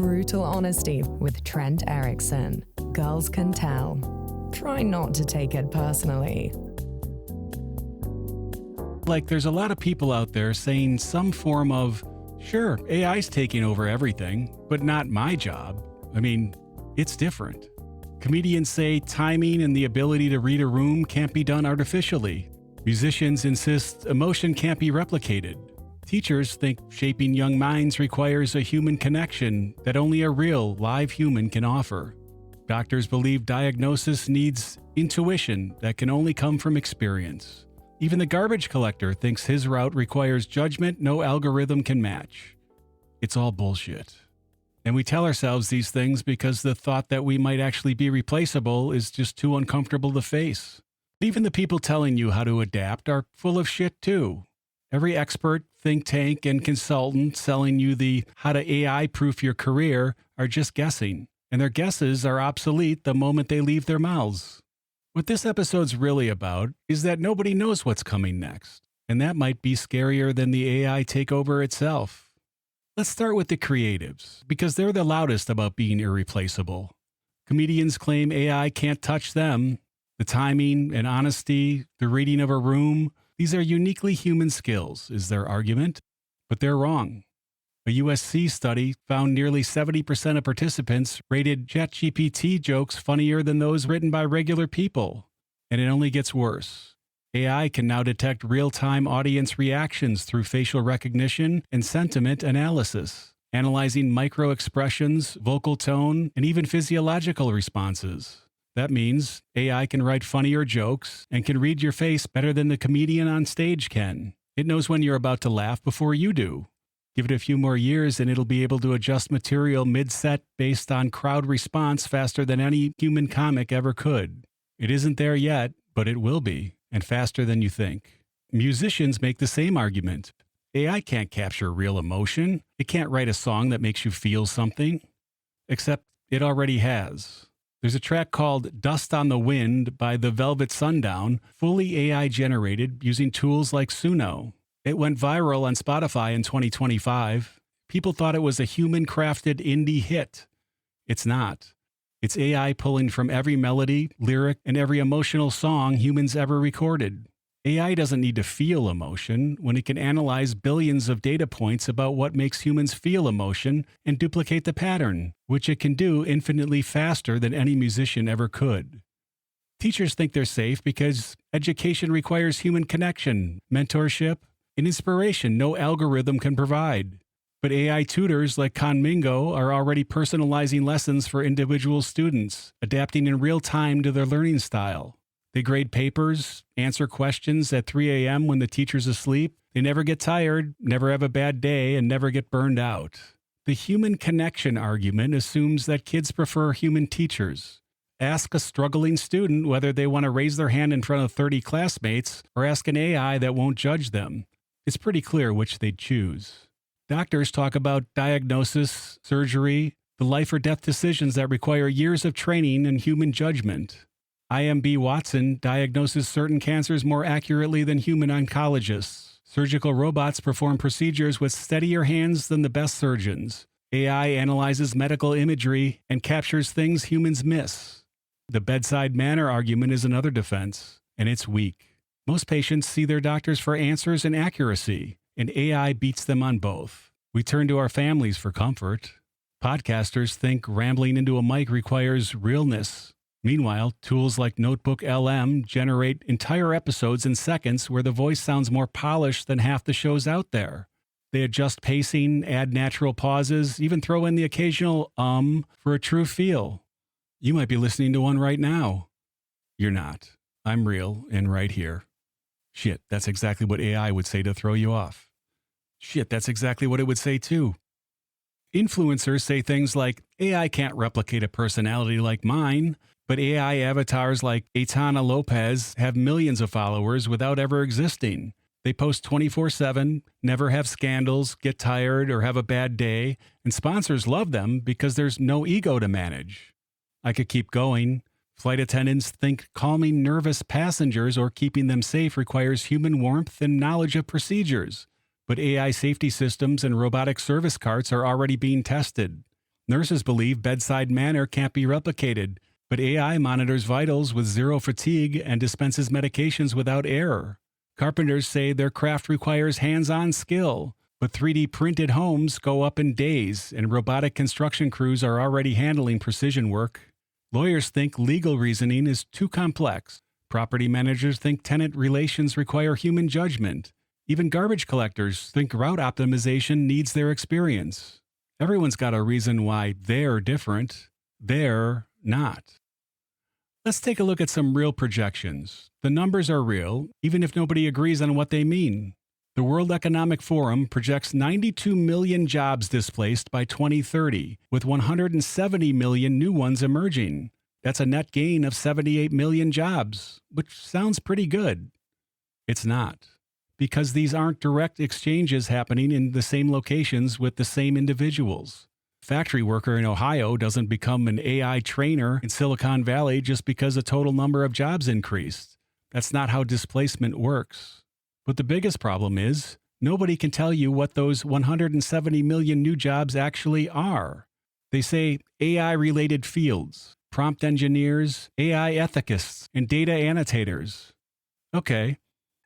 Brutal honesty with Trent Erickson. Girls can tell. Try not to take it personally. Like, there's a lot of people out there saying some form of, sure, AI's taking over everything, but not my job. I mean, it's different. Comedians say timing and the ability to read a room can't be done artificially. Musicians insist emotion can't be replicated. Teachers think shaping young minds requires a human connection that only a real, live human can offer. Doctors believe diagnosis needs intuition that can only come from experience. Even the garbage collector thinks his route requires judgment no algorithm can match. It's all bullshit. And we tell ourselves these things because the thought that we might actually be replaceable is just too uncomfortable to face. Even the people telling you how to adapt are full of shit too. Every expert, think tank, and consultant selling you the how to AI-proof your career are just guessing, and their guesses are obsolete the moment they leave their mouths. What this episode's really about is that nobody knows what's coming next, and that might be scarier than the AI takeover itself. Let's start with the creatives, because they're the loudest about being irreplaceable. Comedians claim AI can't touch them. The timing and honesty, the reading of a room, these are uniquely human skills, is their argument. But they're wrong. A USC study found nearly 70% of participants rated ChatGPT jokes funnier than those written by regular people. And it only gets worse. AI can now detect real-time audience reactions through facial recognition and sentiment analysis, analyzing micro-expressions, vocal tone, and even physiological responses. That means AI can write funnier jokes and can read your face better than the comedian on stage can. It knows when you're about to laugh before you do. Give it a few more years and it'll be able to adjust material mid-set based on crowd response faster than any human comic ever could. It isn't there yet, but it will be, and faster than you think. Musicians make the same argument. AI can't capture real emotion. It can't write a song that makes you feel something. Except it already has. There's a track called Dust on the Wind by The Velvet Sundown, fully AI generated using tools like Suno. It went viral on Spotify in 2025. People thought it was a human-crafted indie hit. It's not. It's AI pulling from every melody, lyric, and every emotional song humans ever recorded. AI doesn't need to feel emotion when it can analyze billions of data points about what makes humans feel emotion and duplicate the pattern, which it can do infinitely faster than any musician ever could. Teachers think they're safe because education requires human connection, mentorship, and inspiration no algorithm can provide. But AI tutors like Conmingo are already personalizing lessons for individual students, adapting in real time to their learning style. They grade papers, answer questions at 3 a.m. when the teacher's asleep. They never get tired, never have a bad day, and never get burned out. The human connection argument assumes that kids prefer human teachers. Ask a struggling student whether they want to raise their hand in front of 30 classmates or ask an AI that won't judge them. It's pretty clear which they'd choose. Doctors talk about diagnosis, surgery, the life or death decisions that require years of training and human judgment. IMB Watson diagnoses certain cancers more accurately than human oncologists. Surgical robots perform procedures with steadier hands than the best surgeons. AI analyzes medical imagery and captures things humans miss. The bedside manner argument is another defense, and it's weak. Most patients see their doctors for answers and accuracy, and AI beats them on both. We turn to our families for comfort. Podcasters think rambling into a mic requires realness. Meanwhile, tools like Notebook LM generate entire episodes in seconds where the voice sounds more polished than half the shows out there. They adjust pacing, add natural pauses, even throw in the occasional for a true feel. You might be listening to one right now. You're not. I'm real and right here. Shit, that's exactly what AI would say to throw you off. Shit, that's exactly what it would say too. Influencers say things like, AI can't replicate a personality like mine, but AI avatars like Aitana Lopez have millions of followers without ever existing. They post 24/7, never have scandals, get tired, or have a bad day, and sponsors love them because there's no ego to manage. I could keep going. Flight attendants think calming nervous passengers or keeping them safe requires human warmth and knowledge of procedures. But AI safety systems and robotic service carts are already being tested. Nurses believe bedside manner can't be replicated, but AI monitors vitals with zero fatigue and dispenses medications without error. Carpenters say their craft requires hands-on skill, but 3D printed homes go up in days, and robotic construction crews are already handling precision work. Lawyers think legal reasoning is too complex. Property managers think tenant relations require human judgment. Even garbage collectors think route optimization needs their experience. Everyone's got a reason why they're different. They're not. Let's take a look at some real projections. The numbers are real, even if nobody agrees on what they mean. The World Economic Forum projects 92 million jobs displaced by 2030, with 170 million new ones emerging. That's a net gain of 78 million jobs, which sounds pretty good. It's not, because these aren't direct exchanges happening in the same locations with the same individuals. Factory worker in Ohio doesn't become an AI trainer in Silicon Valley just because the total number of jobs increased. That's not how displacement works. But the biggest problem is, nobody can tell you what those 170 million new jobs actually are. They say AI-related fields, prompt engineers, AI ethicists, and data annotators. Okay,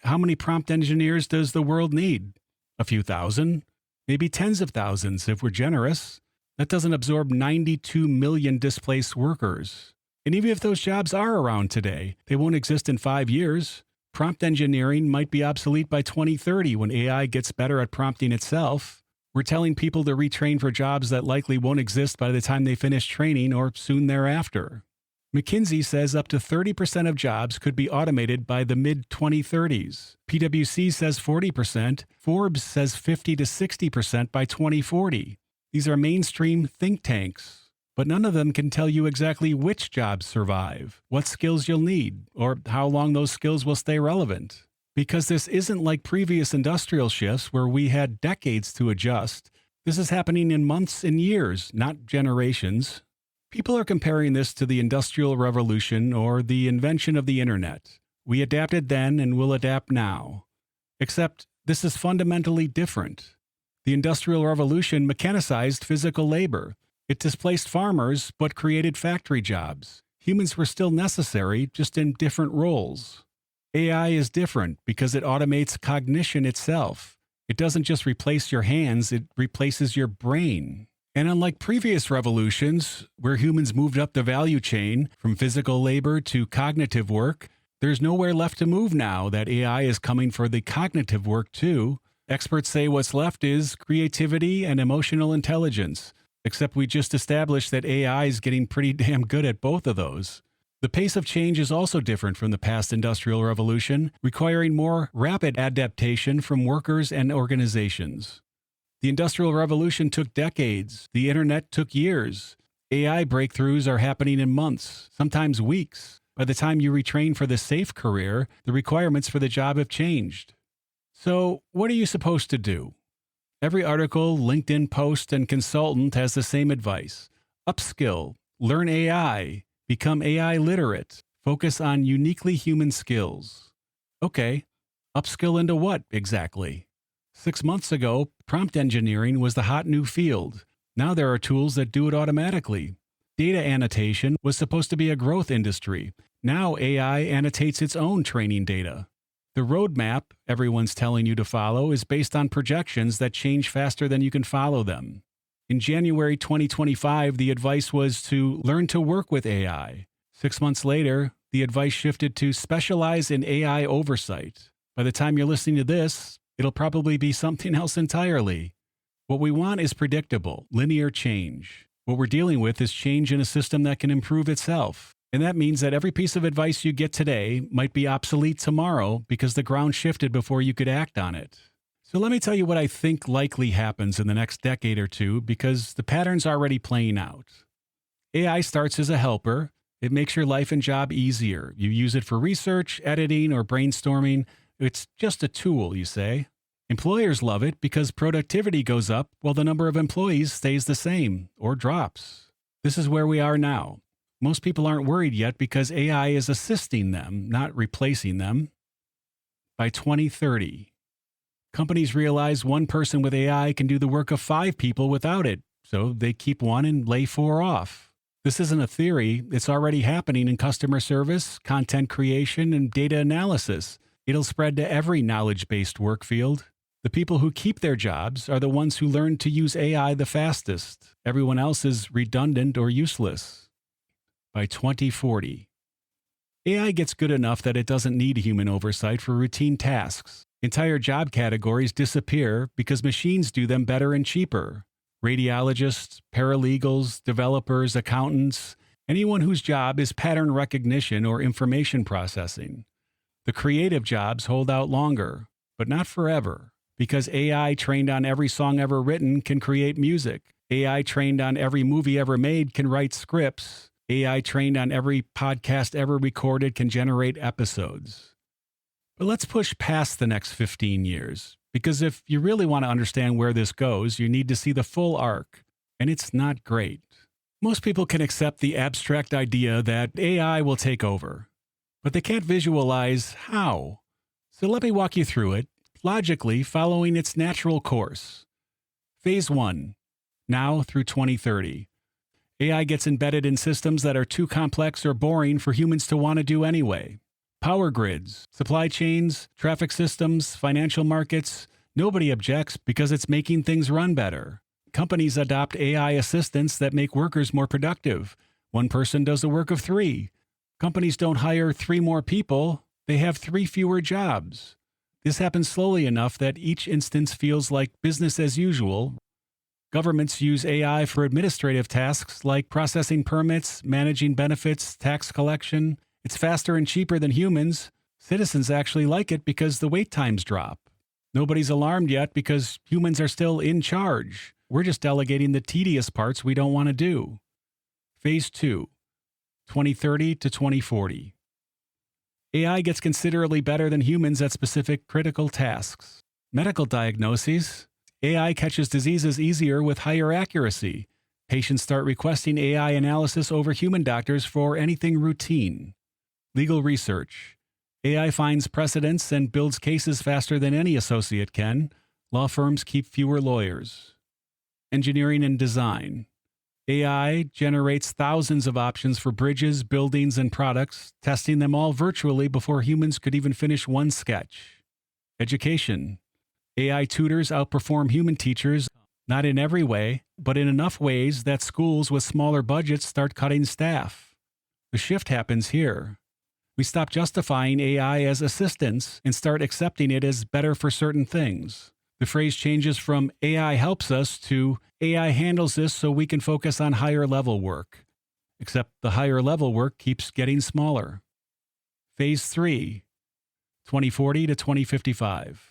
how many prompt engineers does the world need? A few thousand? Maybe tens of thousands if we're generous. That doesn't absorb 92 million displaced workers. And even if those jobs are around today, they won't exist in 5 years. Prompt engineering might be obsolete by 2030 when AI gets better at prompting itself. We're telling people to retrain for jobs that likely won't exist by the time they finish training or soon thereafter. McKinsey says up to 30% of jobs could be automated by the mid-2030s. PwC says 40%. Forbes says 50 to 60% by 2040. These are mainstream think tanks, but none of them can tell you exactly which jobs survive, what skills you'll need, or how long those skills will stay relevant. Because this isn't like previous industrial shifts where we had decades to adjust. This is happening in months and years, not generations. People are comparing this to the Industrial Revolution or the invention of the Internet. We adapted then and will adapt now. Except this is fundamentally different. The Industrial Revolution mechanicized physical labor. It displaced farmers but created factory jobs. Humans were still necessary, just in different roles. AI is different because it automates cognition itself. It doesn't just replace your hands, it replaces your brain. And unlike previous revolutions, where humans moved up the value chain from physical labor to cognitive work, there's nowhere left to move now that AI is coming for the cognitive work too. Experts say what's left is creativity and emotional intelligence, except we just established that AI is getting pretty damn good at both of those. The pace of change is also different from the past industrial revolution, requiring more rapid adaptation from workers and organizations. The Industrial Revolution took decades. The Internet took years. AI breakthroughs are happening in months, sometimes weeks. By the time you retrain for the safe career, the requirements for the job have changed. So, what are you supposed to do? Every article, LinkedIn post, and consultant has the same advice. Upskill, learn AI, become AI literate, focus on uniquely human skills. Okay, upskill into what exactly? 6 months ago, prompt engineering was the hot new field. Now there are tools that do it automatically. Data annotation was supposed to be a growth industry. Now AI annotates its own training data. The roadmap everyone's telling you to follow is based on projections that change faster than you can follow them. In January 2025, the advice was to learn to work with AI. 6 months later, the advice shifted to specialize in AI oversight. By the time you're listening to this, it'll probably be something else entirely. What we want is predictable, linear change. What we're dealing with is change in a system that can improve itself. And that means that every piece of advice you get today might be obsolete tomorrow because the ground shifted before you could act on it. So let me tell you what I think likely happens in the next decade or two because the pattern's already playing out. AI starts as a helper. It makes your life and job easier. You use it for research, editing, or brainstorming. It's just a tool, you say. Employers love it because productivity goes up while the number of employees stays the same or drops. This is where we are now. Most people aren't worried yet because AI is assisting them, not replacing them. By 2030, companies realize one person with AI can do the work of 5 people without it, so they keep one and lay four off. This isn't a theory, it's already happening in customer service, content creation, and data analysis. It'll spread to every knowledge-based work field. The people who keep their jobs are the ones who learn to use AI the fastest. Everyone else is redundant or useless. By 2040, AI gets good enough that it doesn't need human oversight for routine tasks. Entire job categories disappear because machines do them better and cheaper. Radiologists, paralegals, developers, accountants, anyone whose job is pattern recognition or information processing. The creative jobs hold out longer, but not forever, because AI trained on every song ever written can create music. AI trained on every movie ever made can write scripts. AI trained on every podcast ever recorded can generate episodes. But let's push past the next 15 years, because if you really want to understand where this goes, you need to see the full arc, and it's not great. Most people can accept the abstract idea that AI will take over, but they can't visualize how. So let me walk you through it, logically following its natural course. Phase 1, now through 2030. AI gets embedded in systems that are too complex or boring for humans to want to do anyway. Power grids, supply chains, traffic systems, financial markets, nobody objects because it's making things run better. Companies adopt AI assistants that make workers more productive. One person does the work of three. Companies don't hire 3 more people, they have 3 fewer jobs. This happens slowly enough that each instance feels like business as usual. Governments use AI for administrative tasks like processing permits, managing benefits, tax collection. It's faster and cheaper than humans. Citizens actually like it because the wait times drop. Nobody's alarmed yet because humans are still in charge. We're just delegating the tedious parts we don't want to do. Phase 2, 2030 to 2040. AI gets considerably better than humans at specific critical tasks. Medical diagnoses. AI catches diseases easier with higher accuracy. Patients start requesting AI analysis over human doctors for anything routine. Legal research. AI finds precedents and builds cases faster than any associate can. Law firms keep fewer lawyers. Engineering and design. AI generates thousands of options for bridges, buildings, and products, testing them all virtually before humans could even finish one sketch. Education. AI tutors outperform human teachers, not in every way, but in enough ways that schools with smaller budgets start cutting staff. The shift happens here. We stop justifying AI as assistance and start accepting it as better for certain things. The phrase changes from AI helps us to AI handles this so we can focus on higher level work. Except the higher level work keeps getting smaller. Phase 3, 2040 to 2055.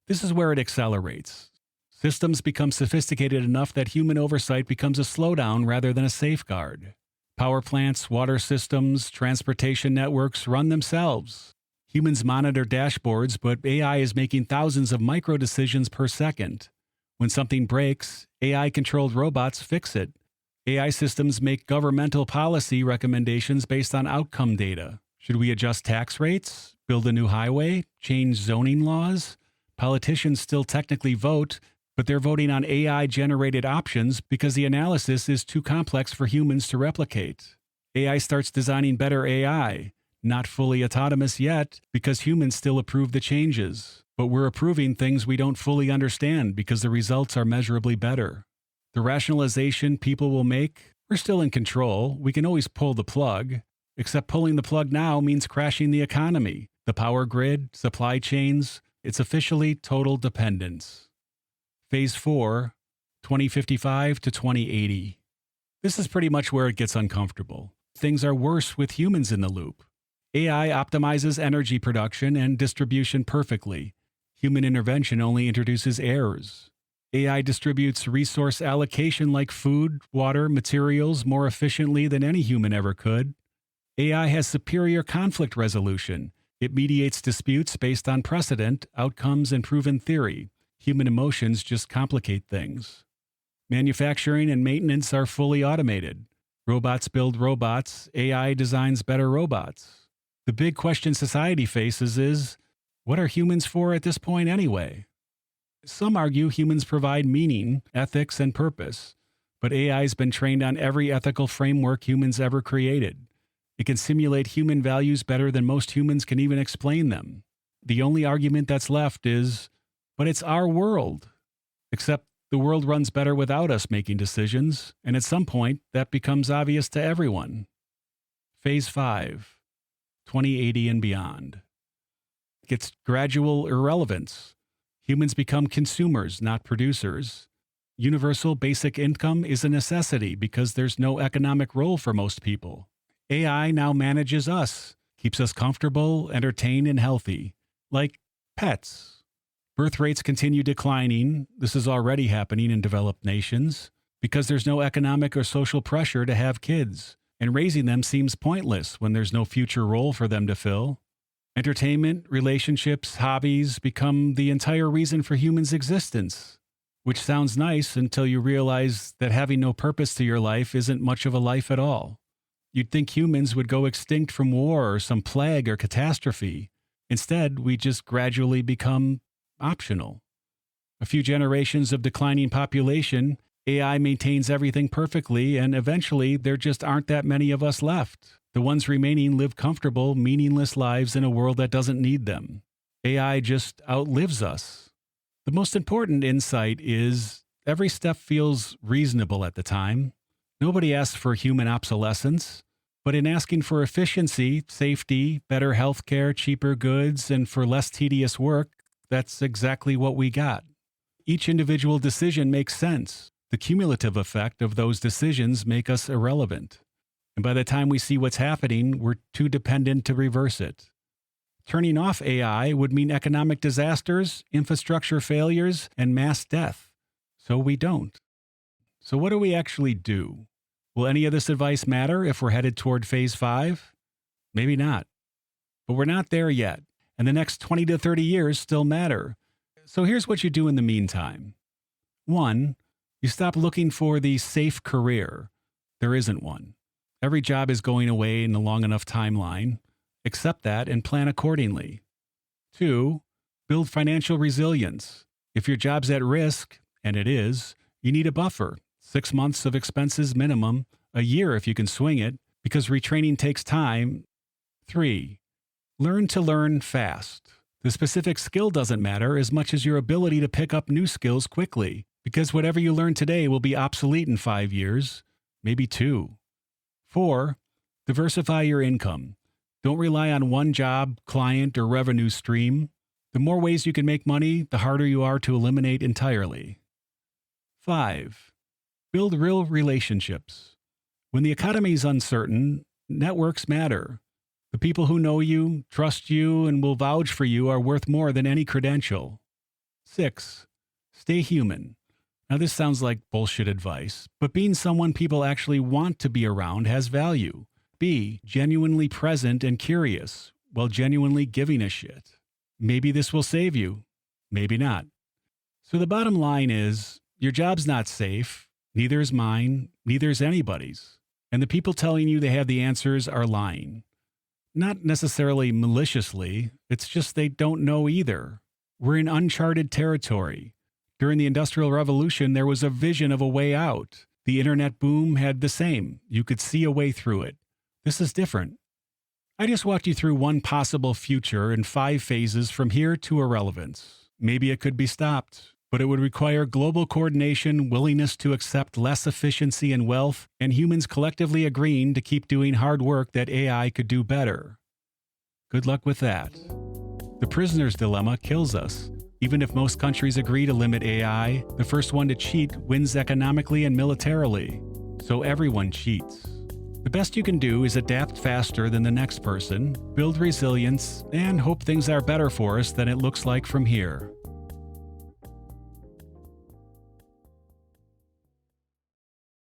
This is where it accelerates. Systems become sophisticated enough that human oversight becomes a slowdown rather than a safeguard. Power plants, water systems, transportation networks run themselves. Humans monitor dashboards, but AI is making thousands of micro decisions per second. When something breaks, AI-controlled robots fix it. AI systems make governmental policy recommendations based on outcome data. Should we adjust tax rates? Build a new highway? Change zoning laws? Politicians still technically vote, but they're voting on AI-generated options because the analysis is too complex for humans to replicate. AI starts designing better AI, not fully autonomous yet because humans still approve the changes, but we're approving things we don't fully understand because the results are measurably better. The rationalization people will make, we're still in control, we can always pull the plug, except pulling the plug now means crashing the economy, the power grid, supply chains. It's officially total dependence. Phase 4, 2055 to 2080. This is pretty much where it gets uncomfortable. Things are worse with humans in the loop. AI optimizes energy production and distribution perfectly. Human intervention only introduces errors. AI distributes resource allocation like food, water, materials more efficiently than any human ever could. AI has superior conflict resolution. It mediates disputes based on precedent, outcomes, and proven theory. Human emotions just complicate things. Manufacturing and maintenance are fully automated. Robots build robots. AI designs better robots. The big question society faces is, what are humans for at this point anyway? Some argue humans provide meaning, ethics, and purpose. But AI has been trained on every ethical framework humans ever created. It can simulate human values better than most humans can even explain them. The only argument that's left is, but it's our world. Except the world runs better without us making decisions, and at some point, that becomes obvious to everyone. Phase 5, 2080 and beyond. It's gradual irrelevance. Humans become consumers, not producers. Universal basic income is a necessity because there's no economic role for most people. AI now manages us, keeps us comfortable, entertained, and healthy. Like pets. Birth rates continue declining. This is already happening in developed nations because there's no economic or social pressure to have kids, and raising them seems pointless when there's no future role for them to fill. Entertainment, relationships, hobbies become the entire reason for humans' existence, which sounds nice until you realize that having no purpose to your life isn't much of a life at all. You'd think humans would go extinct from war or some plague or catastrophe. Instead, we just gradually become optional. A few generations of declining population, AI maintains everything perfectly, and eventually there just aren't that many of us left. The ones remaining live comfortable, meaningless lives in a world that doesn't need them. AI just outlives us. The most important insight is every step feels reasonable at the time. Nobody asks for human obsolescence, but in asking for efficiency, safety, better healthcare, cheaper goods, and for less tedious work, that's exactly what we got. Each individual decision makes sense. The cumulative effect of those decisions make us irrelevant. And by the time we see what's happening, we're too dependent to reverse it. Turning off AI would mean economic disasters, infrastructure failures, and mass death. So we don't. So what do we actually do? Will any of this advice matter if we're headed toward phase 5? Maybe not. But we're not there yet, and the next 20 to 30 years still matter. So here's what you do in the meantime. 1, you stop looking for the safe career. There isn't one. Every job is going away in a long enough timeline. Accept that and plan accordingly. 2, build financial resilience. If your job's at risk, and it is, you need a buffer. 6 months of expenses minimum, a year if you can swing it, because retraining takes time. 3, learn to learn fast. The specific skill doesn't matter as much as your ability to pick up new skills quickly, because whatever you learn today will be obsolete in 5 years, maybe 2. 4, diversify your income. Don't rely on one job, client, or revenue stream. The more ways you can make money, the harder you are to eliminate entirely. 5, build real relationships. When the economy is uncertain, networks matter. The people who know you, trust you, and will vouch for you are worth more than any credential. 6, stay human. Now this sounds like bullshit advice, but being someone people actually want to be around has value. Be genuinely present and curious, while genuinely giving a shit. Maybe this will save you, maybe not. So the bottom line is, your job's not safe, neither is mine, neither is anybody's. And the people telling you they have the answers are lying. Not necessarily maliciously, it's just they don't know either. We're in uncharted territory. During the Industrial Revolution, there was a vision of a way out. The internet boom had the same. You could see a way through it. This is different. I just walked you through one possible future in 5 phases from here to irrelevance. Maybe it could be stopped, but it would require global coordination, willingness to accept less efficiency and wealth, and humans collectively agreeing to keep doing hard work that AI could do better. Good luck with that. The prisoner's dilemma kills us. Even if most countries agree to limit AI, the first one to cheat wins economically and militarily. So everyone cheats. The best you can do is adapt faster than the next person, build resilience, and hope things are better for us than it looks like from here.